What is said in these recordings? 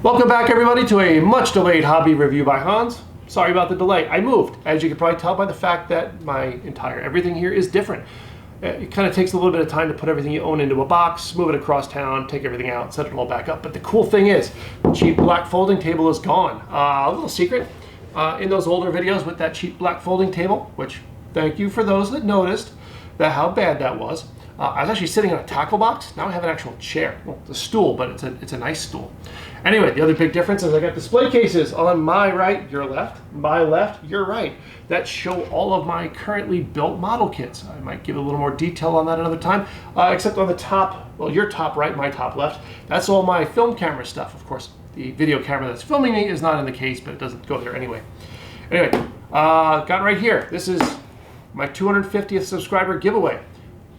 Welcome back, everybody, to a much delayed hobby review by Hans. Sorry about the delay. I moved, as you can probably tell by the fact that my entire everything here is different. It kind of takes a little bit of time to put everything you own into a box, move it across town, take everything out, set it all back up. But the cool thing is, the cheap black folding table is gone. A little secret, in those older videos with that cheap black folding table, which thank you for those that noticed that how bad that was. I was actually sitting on a tackle box. Now I have an actual chair. Well, it's a stool, but it's a nice stool. Anyway, the other big difference is I got display cases on my right, your left, my left, your right, that show all of my currently built model kits. I might give a little more detail on that another time, except on the top, well, your top right, my top left, that's all my film camera stuff. Of course, the video camera that's filming me is not in the case, but it doesn't go there anyway. Anyway, got right here. This is my 250th subscriber giveaway.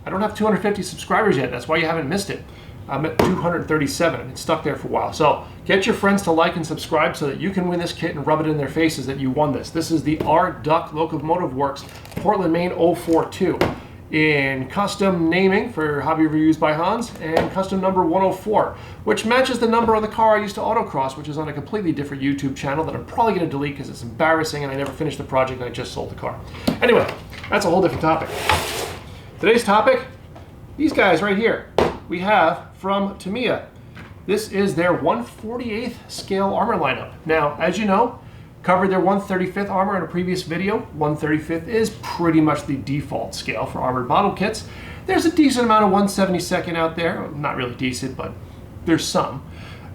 I don't have 250 subscribers yet. That's why you haven't missed it. I'm at 237 and it's stuck there for a while. So get your friends to like and subscribe so that you can win this kit and rub it in their faces that you won this. This is the R Duck Locomotive Works Portland, Maine 042 in custom naming for Hobby Reviews by Hans and custom number 104, which matches the number on the car I used to autocross, which is on a completely different YouTube channel that I'm probably going to delete because it's embarrassing and I never finished the project and I just sold the car. Anyway, that's a whole different topic. Today's topic, these guys right here, we have from Tamiya. This is their 1/48th scale armor lineup. Now, as you know, covered their 1/35th armor in a previous video. 1/35th is pretty much the default scale for armored model kits. There's a decent amount of 1/72nd out there. Not really decent, but there's some.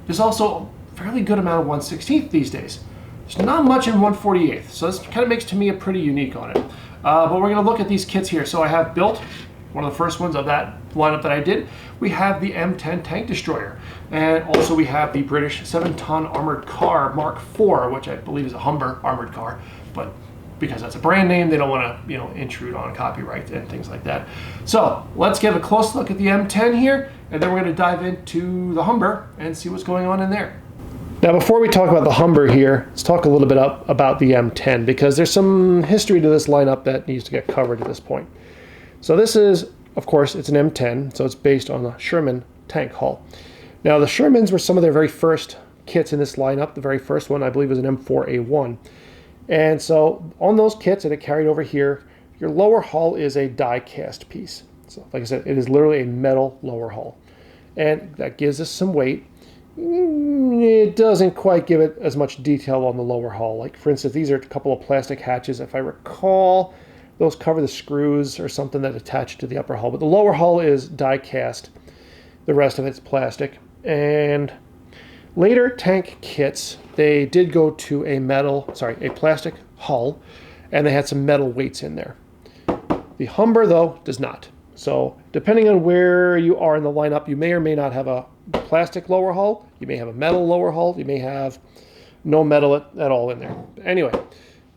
There's also a fairly good amount of 1/16th these days. There's not much in 1/48th, so this kind of makes Tamiya pretty unique on it. But we're going to look at these kits here. So I have built one of the first ones of that lineup that I did. We have the M10 tank destroyer, and also we have the British 7-ton armored car Mark IV, which I believe is a Humber armored car, but because that's a brand name, they don't want to, intrude on copyright and things like that. So let's get a close look at the M10 here, and then we're going to dive into the Humber and see what's going on in there. Now, before we talk about the Humber here, let's talk a little bit about the M10, because there's some history to this lineup that needs to get covered at this point. So this is, of course, it's an M10, so it's based on the Sherman tank hull. Now, the Shermans were some of their very first kits in this lineup. The very first one, I believe, was an M4A1. And so on those kits that it carried over here, your lower hull is a die-cast piece. So like I said, it is literally a metal lower hull. And that gives us some weight. It doesn't quite give it as much detail on the lower hull. Like, for instance, these are a couple of plastic hatches. If I recall, those cover the screws or something that attach to the upper hull. But the lower hull is die cast. The rest of it's plastic. And later tank kits, they did go to a plastic hull, and they had some metal weights in there. The Humber, though, does not. So depending on where you are in the lineup, you may or may not have a plastic lower hull, you may have a metal lower hull, you may have no metal at all in there. Anyway,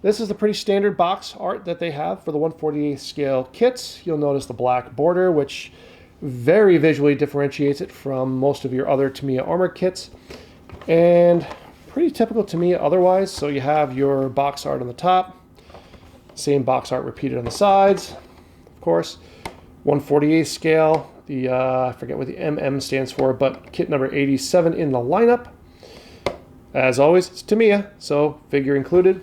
this is the pretty standard box art that they have for the 1/48th scale kits. You'll notice the black border, which very visually differentiates it from most of your other Tamiya armor kits, and pretty typical Tamiya otherwise. So you have your box art on the top, same box art repeated on the sides, of course. 1/48th scale, I forget what the MM stands for, but kit number 87 in the lineup. As always, it's Tamiya, so figure included.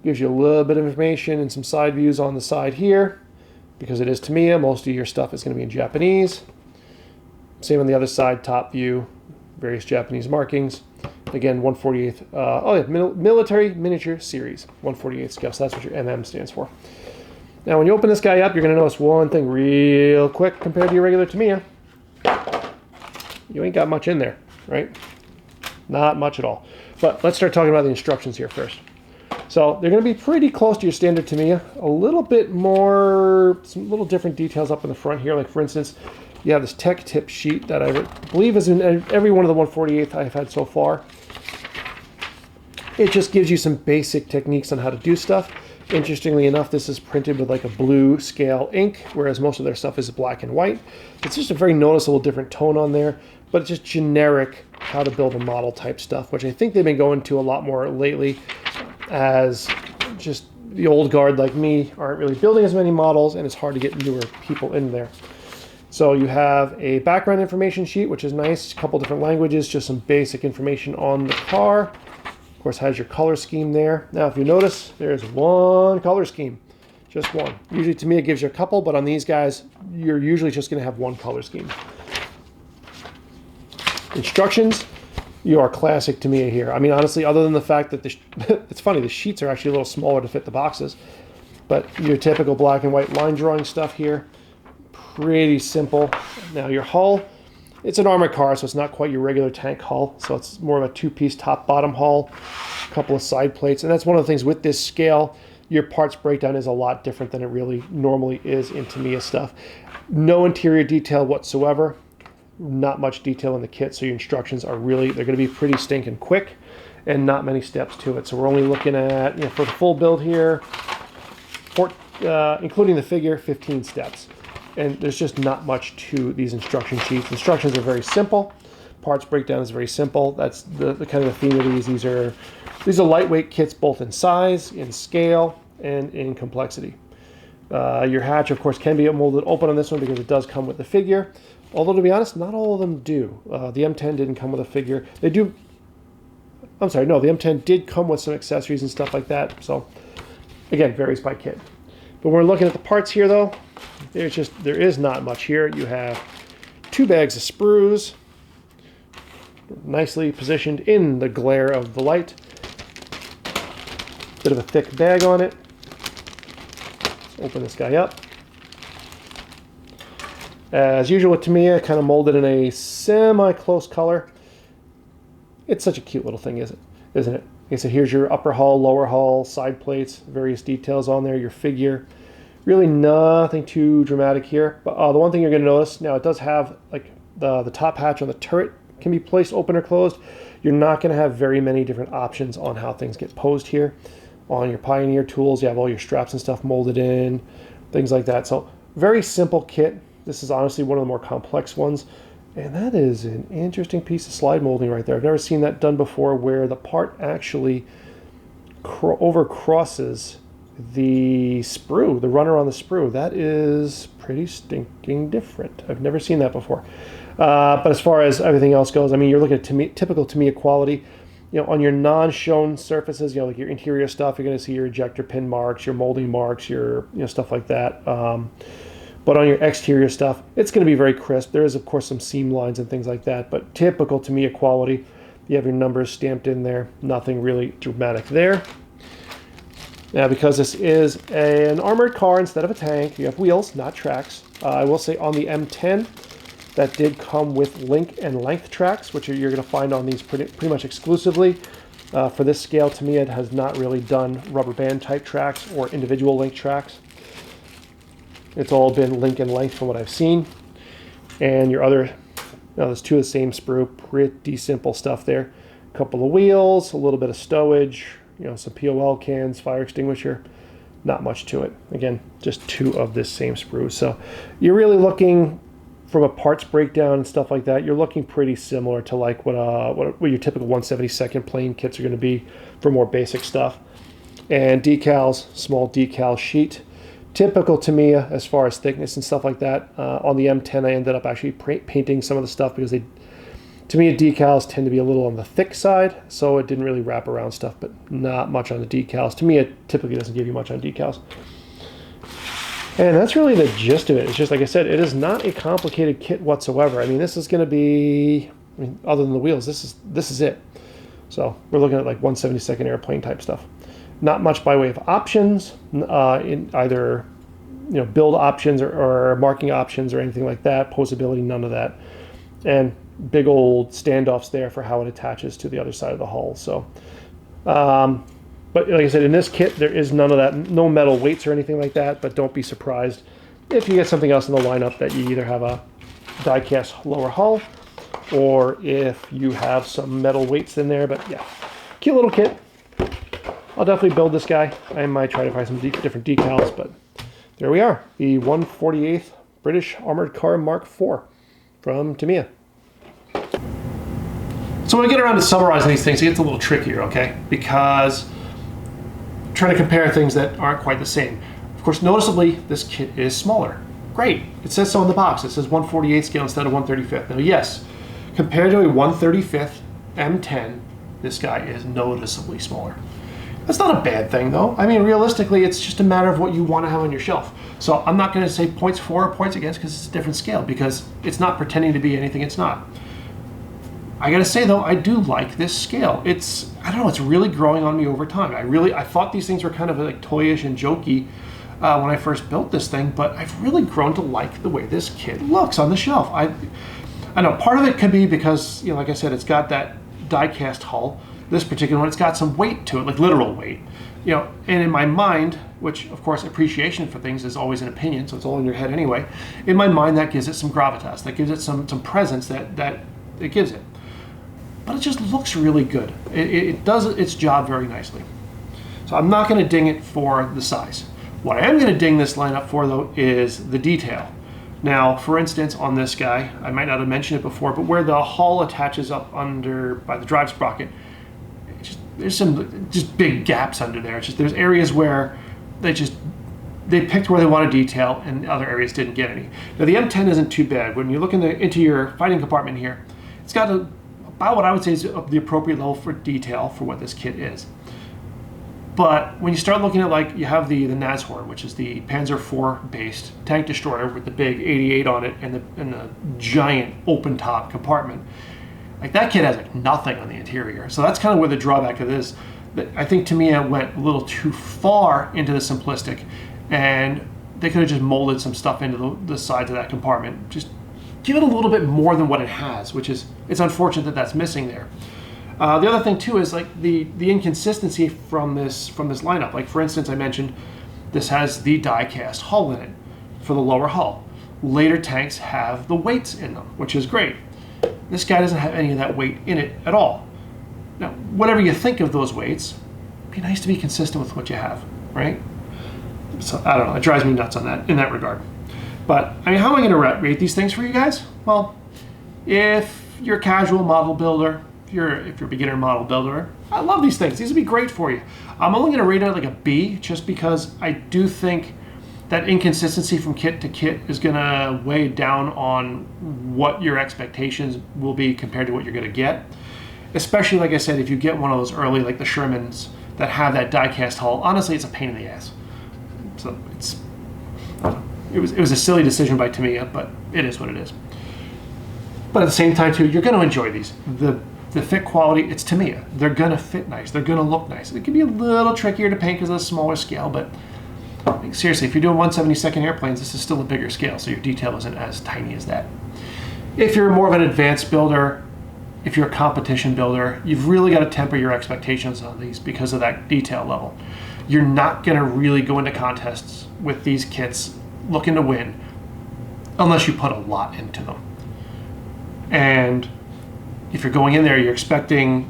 Gives you a little bit of information and some side views on the side here. Because it is Tamiya, most of your stuff is going to be in Japanese. Same on the other side, top view, various Japanese markings. Again, 1/48th, military miniature series, 1/48th scale, so that's what your MM stands for. Now, when you open this guy up, you're going to notice one thing real quick compared to your regular Tamiya. You ain't got much in there, right? Not much at all. But let's start talking about the instructions here first. So they're going to be pretty close to your standard Tamiya. A little bit more, some little different details up in the front here. Like, for instance, you have this tech tip sheet that I believe is in every one of the 1/48th I've had so far. It just gives you some basic techniques on how to do stuff. Interestingly enough, this is printed with like a blue scale ink, whereas most of their stuff is black and white. It's just a very noticeable different tone on there, but it's just generic how to build a model type stuff, which I think they've been going to a lot more lately, as just the old guard like me aren't really building as many models, and it's hard to get newer people in there. So you have a background information sheet, which is nice, a couple different languages, just some basic information on the car. Of course, has your color scheme there. Now, if you notice, there's one color scheme, just one. Usually Tamiya gives you a couple, but on these guys, you're usually just gonna have one color scheme. Instructions, you are classic Tamiya here. I mean, honestly, other than the fact that it's funny, the sheets are actually a little smaller to fit the boxes, but your typical black and white line drawing stuff here, pretty simple. Now your hull, it's an armored car, so it's not quite your regular tank hull. So it's more of a two-piece top-bottom hull, a couple of side plates. And that's one of the things with this scale, your parts breakdown is a lot different than it really normally is in Tamiya stuff. No interior detail whatsoever. Not much detail in the kit, so your instructions are really, they're going to be pretty stinking quick and not many steps to it. So we're only looking at, for the full build here, including the figure, 15 steps. And there's just not much to these instruction sheets. Instructions are very simple. Parts breakdown is very simple. That's the kind of the theme of these. These are lightweight kits, both in size, in scale, and in complexity. Your hatch, of course, can be molded open on this one because it does come with the figure. Although, to be honest, not all of them do. The M10 didn't come with a figure. They do... I'm sorry, no, the M10 did come with some accessories and stuff like that. So, again, varies by kit. But when we're looking at the parts here, though, there is not much here. You have 2 bags of sprues, nicely positioned in the glare of the light. Bit of a thick bag on it. Let's open this guy up. As usual with Tamiya, kind of molded in a semi-close color. It's such a cute little thing, isn't it? Like I said, here's your upper hull, lower hull, side plates, various details on there, your figure. Really nothing too dramatic here. But the one thing you're going to notice, now it does have like the top hatch on the turret can be placed open or closed. You're not going to have very many different options on how things get posed here. On your Pioneer tools, you have all your straps and stuff molded in, things like that. So very simple kit. This is honestly one of the more complex ones. And that is an interesting piece of slide molding right there. I've never seen that done before, where the part actually overcrosses the sprue, the runner on the sprue. That is pretty stinking different. I've never seen that before. But as far as everything else goes, I mean, you're looking at typical Tamiya quality. On your non-shown surfaces, like your interior stuff, you're going to see your ejector pin marks, your molding marks, your stuff like that. But on your exterior stuff, it's going to be very crisp. There is, of course, some seam lines and things like that, but typical Tamiya quality. You have your numbers stamped in there. Nothing really dramatic there. Now, because this is an armored car instead of a tank, you have wheels, not tracks. I will say on the M10, that did come with link and length tracks, which you're going to find on these pretty much exclusively. For this scale, Tamiya, it has not really done rubber band type tracks or individual link tracks. It's all been link and length from what I've seen. And your other, there's 2 of the same sprue, pretty simple stuff there. A couple of wheels, a little bit of stowage, some POL cans, fire extinguisher. Not much to it. Again, just 2 of this same sprue. So you're really looking, from a parts breakdown and stuff like that, you're looking pretty similar to like what your typical 1/72 plane kits are going to be for more basic stuff. And decals, small decal sheet. Typical Tamiya as far as thickness and stuff like that. On the M10, I ended up actually painting some of the stuff because Tamiya decals tend to be a little on the thick side, so it didn't really wrap around stuff, but not much on the decals. Tamiya typically doesn't give you much on decals. And that's really the gist of it. It's just, like I said, it is not a complicated kit whatsoever. I mean, this is going to be, other than the wheels, this is it. So we're looking at like 1/72 airplane type stuff. Not much by way of options, in either build options or marking options or anything like that. Posability, none of that. And big old standoffs there for how it attaches to the other side of the hull. So, but like I said, in this kit, there is none of that. No metal weights or anything like that, but don't be surprised if you get something else in the lineup that you either have a die-cast lower hull or if you have some metal weights in there. But yeah, cute little kit. I'll definitely build this guy. I might try to find some different decals, but there we are. The 148th British Armored Car Mark IV from Tamiya. So when I get around to summarizing these things, it gets a little trickier, okay? Because I'm trying to compare things that aren't quite the same. Of course, noticeably, this kit is smaller. Great. It says so in the box. It says 1/48 scale instead of 1/35. Now, yes, compared to a 1/35 M10, this guy is noticeably smaller. That's not a bad thing, though. I mean, realistically, it's just a matter of what you want to have on your shelf. So I'm not going to say points for or points against because it's a different scale, because it's not pretending to be anything it's not. I got to say, though, I do like this scale. I don't know, it's really growing on me over time. I thought these things were kind of like toyish and jokey when I first built this thing, but I've really grown to like the way this kit looks on the shelf. I know part of it could be because, like I said, it's got that die-cast hull. This particular one, it's got some weight to it, like literal weight. And in my mind, which of course appreciation for things is always an opinion, so it's all in your head anyway, in my mind that gives it some gravitas, that gives it some presence that it gives it. But it just looks really good. It does its job very nicely. So I'm not going to ding it for the size. What I am going to ding this lineup for, though, is the detail. Now, for instance, on this guy, I might not have mentioned it before, but where the hull attaches up under by the drive sprocket, there's some just big gaps under there. There's areas where they picked where they want to detail, and other areas didn't get any. Now, the M10 isn't too bad. When you look into your fighting compartment here, it's got about what I would say is the appropriate level for detail for what this kit is. But when you start looking at, like, you have the Nashorn, which is the Panzer IV based tank destroyer with the big 88 on it and the giant open top compartment. Like, that kit has like nothing on the interior. So that's kind of where the drawback of this. I think Tamiya went a little too far into the simplistic, and they could have just molded some stuff into the sides of that compartment. Just give it a little bit more than what it has, which is, it's unfortunate that that's missing there. The other thing too is like the inconsistency from this lineup. Like, for instance, I mentioned this has the die-cast hull in it for the lower hull. Later tanks have the weights in them, which is great. This guy doesn't have any of that weight in it at all. Now, whatever you think of those weights, it'd be nice to be consistent with what you have, right? So I don't know, it drives me nuts on that in that regard. But I mean, how am I going to rate these things for you guys? Well, if you're a casual model builder, if you're a beginner model builder, I love these things. These would be great for you. I'm only going to rate it like a B, just because I do think that inconsistency from kit to kit is going to weigh down on what your expectations will be compared to what you're going to get. Especially, like I said, if you get one of those early, like the Shermans, that have that die-cast hull. Honestly, it's a pain in the ass. So it was a silly decision by Tamiya, but it is what it is. But at the same time, too, you're going to enjoy these. The fit quality, it's Tamiya. They're going to fit nice. They're going to look nice. It can be a little trickier to paint because of a smaller scale, but seriously, if you're doing 1/72 airplanes, this is still a bigger scale, so your detail isn't as tiny as that. If you're more of an advanced builder, if you're a competition builder, you've really got to temper your expectations on these because of that detail level. You're not going to really go into contests with these kits looking to win unless you put a lot into them. And if you're going in there, you're expecting,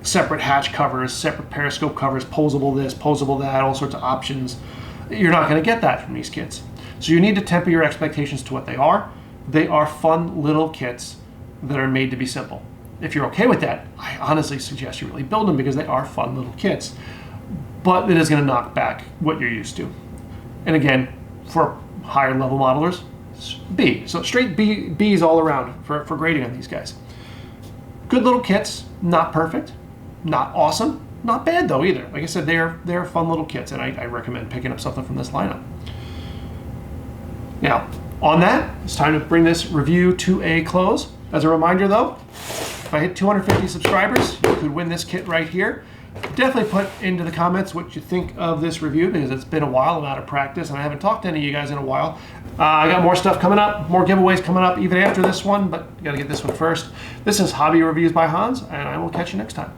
separate hatch covers, separate periscope covers, posable this, posable that, all sorts of options. You're not going to get that from these kits. So you need to temper your expectations to what they are. They are fun little kits that are made to be simple. If you're okay with that, I honestly suggest you really build them because they are fun little kits. But it is going to knock back what you're used to. And again, for higher level modelers, B. So straight B's all around for grading on these guys. Good little kits, not perfect, not awesome, not bad though either. Like I said, they're fun little kits, and I recommend picking up something from this lineup. Now, on that, it's time to bring this review to a close. As a reminder though, if I hit 250 subscribers, you could win this kit right here. Definitely put into the comments what you think of this review, because it's been a while. I'm out of practice and I haven't talked to any of you guys in a while. I got more stuff coming up, more giveaways coming up even after this one, but you gotta get this one first. This is Hobby Reviews by Hans, and I will catch you next time.